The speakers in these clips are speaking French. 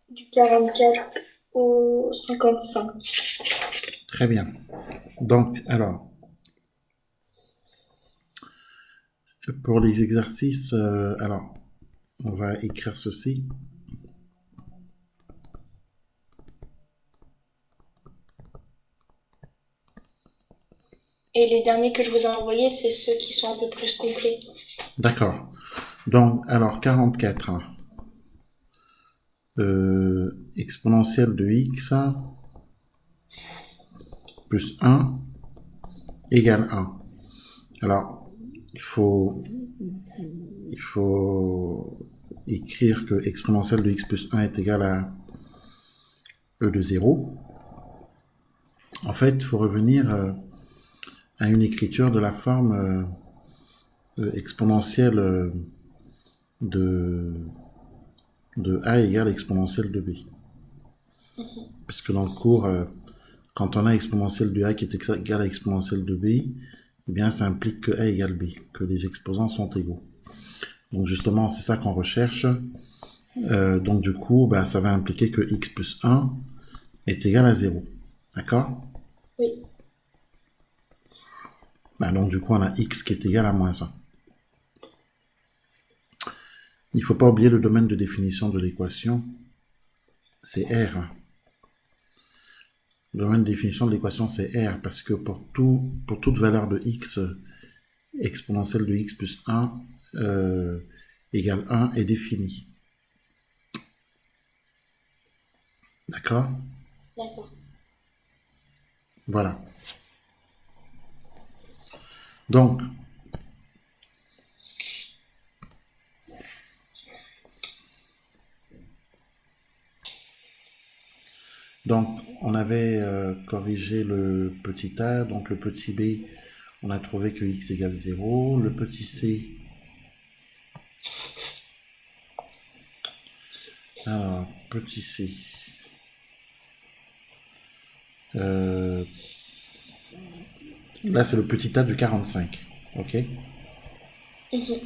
Du 44 au 55. Très bien. Donc, alors, pour les exercices, alors, on va écrire ceci. Et les derniers que je vous ai envoyés, c'est ceux qui sont un peu plus complets. D'accord. Donc, alors, 44. Exponentielle de x plus 1 égale 1. Alors, il faut, il faut écrire que exponentielle de x plus 1 est égal à e de 0. En fait, il faut revenir à une écriture de la forme exponentielle de, de a égale exponentielle de b. Parce que dans le cours, quand on a exponentielle de a qui est égal à exponentielle de b, eh bien, ça implique que a égale b, que les exposants sont égaux. Donc justement, c'est ça qu'on recherche. Donc du coup, bah, ça va impliquer que x plus 1 est égal à 0. D'accord? Oui. Bah, donc du coup, on a x qui est égal à moins 1. Il ne faut pas oublier le domaine de définition de l'équation, c'est R. Le domaine de définition de l'équation, c'est R, parce que pour toute valeur de x exponentielle de x plus 1 égale 1 est définie. D'accord? D'accord. Voilà. Donc, on avait corrigé le petit a, donc le petit b, on a trouvé que x égale 0. Le petit c, alors, petit c, euh, là c'est le petit a du 45. Ok? Mhm.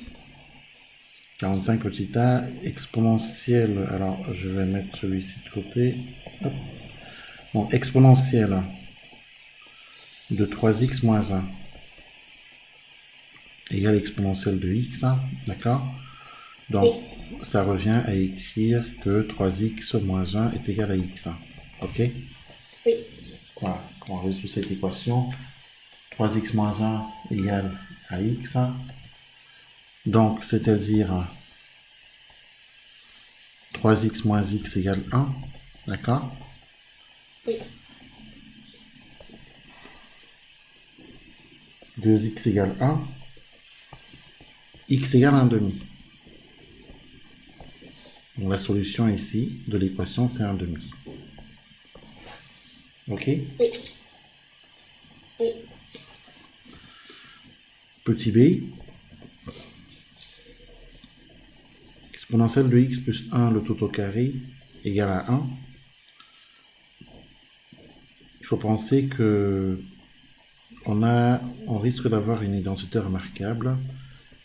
45 petit a exponentielle. Alors, je vais mettre celui-ci de côté. Hop. Bon, exponentielle de 3x moins 1 égale exponentielle de x. D'accord? Donc, Oui. ça revient à écrire que 3x moins 1 est égal à x. Ok? Oui. Voilà. On résout cette équation. 3x moins 1 égale à x. Donc, c'est-à-dire 3x moins x égale 1. D'accord? Oui. 2x égale 1. X égale 1 demi. Donc la solution ici de l'équation, c'est 1 demi. Ok? Oui. Oui. Petit b, exponentielle de x plus 1 le tout au carré égale à 1. Il faut penser que on risque d'avoir une identité remarquable.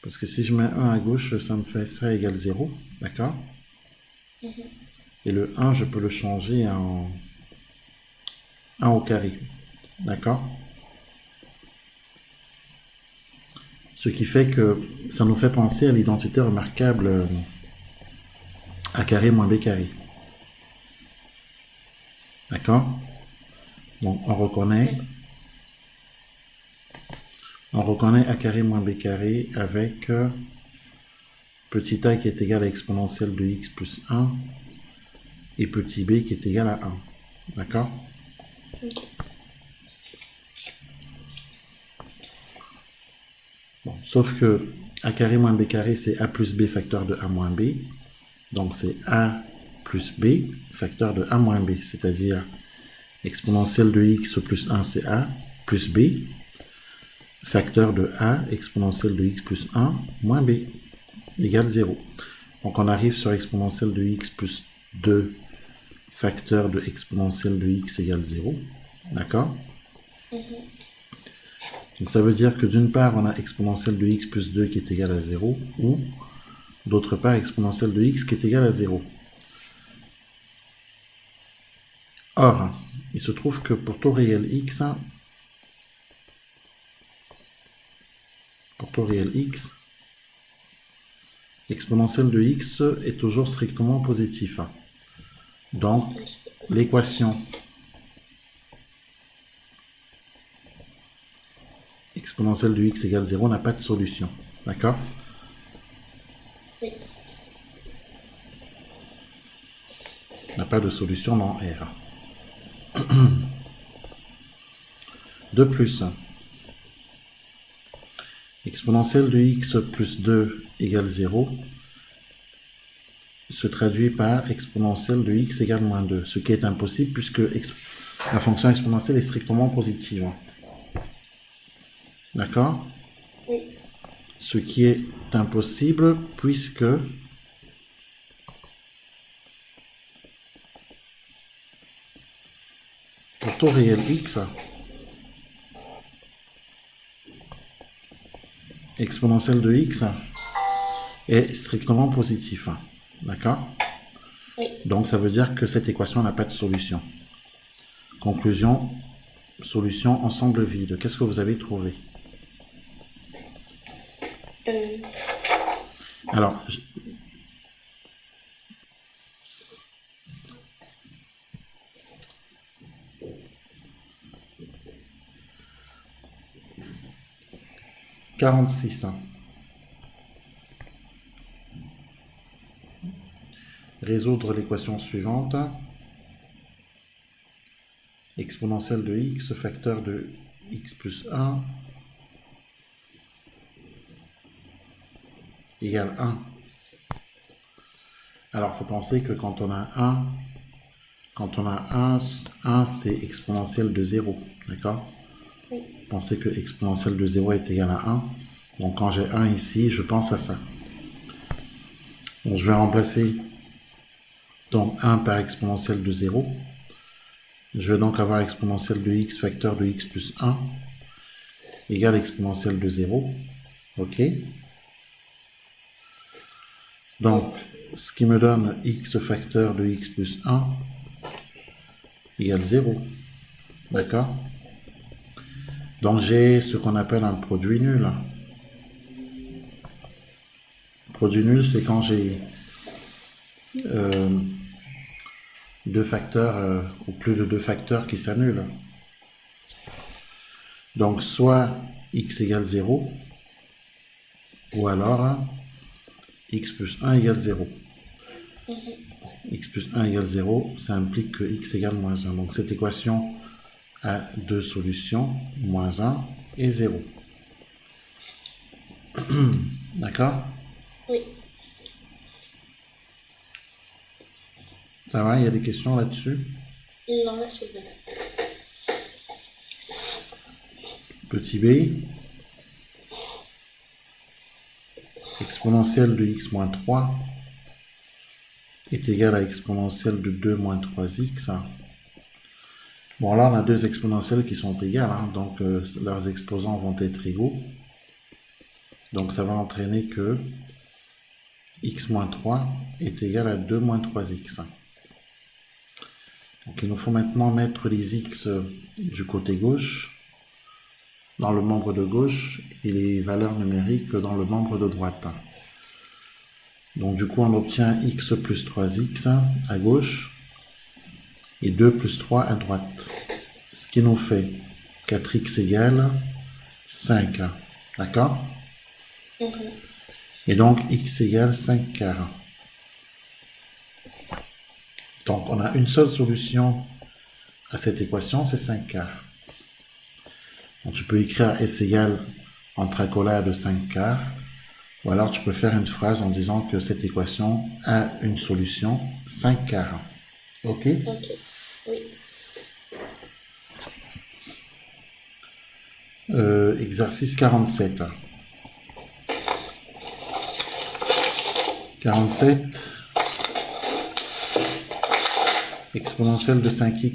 Parce que si je mets 1 à gauche, ça me fait ça égale 0. D'accord? Mhm. Et le 1, je peux le changer en 1 au carré. D'accord? Ce qui fait que ça nous fait penser à l'identité remarquable a carré moins b carré. D'accord? Donc D'accord. on reconnaît a carré moins b carré avec petit a qui est égal à exponentielle de x plus 1 et petit b qui est égal à 1. D'accord? Ok. Bon, sauf que a carré moins b carré, c'est a plus b facteur de a moins b. Donc c'est a plus b facteur de a moins b, c'est-à-dire exponentielle de x plus 1, c'est a plus b facteur de a exponentielle de x plus 1 moins b égale 0. Donc on arrive sur exponentielle de x plus 2 facteur de exponentielle de x égale 0. D'accord? Mhm. Donc ça veut dire que d'une part, on a exponentielle de x plus 2 qui est égal à 0, ou d'autre part, exponentielle de x qui est égal à 0. Or, il se trouve que pour taux réel x, exponentielle de x est toujours strictement positif. Donc, l'équation exponentielle de x égale 0 n'a pas de solution. D'accord? Oui. N'a pas de solution dans R. De plus, exponentielle de x plus 2 égale 0 se traduit par exponentielle de x égale moins 2, ce qui est impossible puisque la fonction exponentielle est strictement positive. D'accord? Oui. Ce qui est impossible puisque pour taux réel x, exponentielle de x est strictement positif. D'accord? Oui. Donc ça veut dire que cette équation n'a pas de solution. Conclusion, solution ensemble vide. Qu'est-ce que vous avez trouvé? Alors, « 46. Résoudre l'équation suivante. Exponentielle de x, facteur de x plus 1 égale 1. Alors, il faut penser que quand on a 1 c'est exponentielle de 0. D'accord? Pensez que exponentielle de 0 est égal à 1. Donc, quand j'ai 1 ici, je pense à ça. Donc, je vais remplacer donc 1 par exponentielle de 0. Je vais donc avoir exponentielle de x facteur de x plus 1 égale exponentielle de 0. OK? Donc, ce qui me donne x facteur de x plus 1 égale 0. D'accord? Donc, j'ai ce qu'on appelle un produit nul. Produit nul, c'est quand j'ai deux facteurs ou plus de deux facteurs qui s'annulent. Donc, soit x égale 0, ou alors x plus 1 égale 0. X plus 1 égale 0, ça implique que x égale moins 1. Donc, cette équation a deux solutions, moins 1 et 0. D'accord? Oui. Ça va, il y a des questions là-dessus? Non, là c'est bon. Petit b. Exponentielle de x moins 3 est égale à exponentielle de 2 moins 3x. Bon, là, on a deux exponentielles qui sont égales, hein, donc leurs exposants vont être égaux. Donc, ça va entraîner que x moins 3 est égal à 2 moins 3x. Donc, il nous faut maintenant mettre les x du côté gauche, dans le membre de gauche, et les valeurs numériques dans le membre de droite. Donc, du coup, on obtient x plus 3x à gauche et 2 plus 3 à droite. Ce qui nous fait 4x égale 5. D'accord? Et donc, x égale 5 quarts. Donc, on a une seule solution à cette équation, c'est 5 quarts. Donc, tu peux écrire s égale entre accolades de 5 quarts, ou alors tu peux faire une phrase en disant que cette équation a une solution 5 quarts. OK? Ok. Oui. Exercice 47. 47. Exponentielle de 5x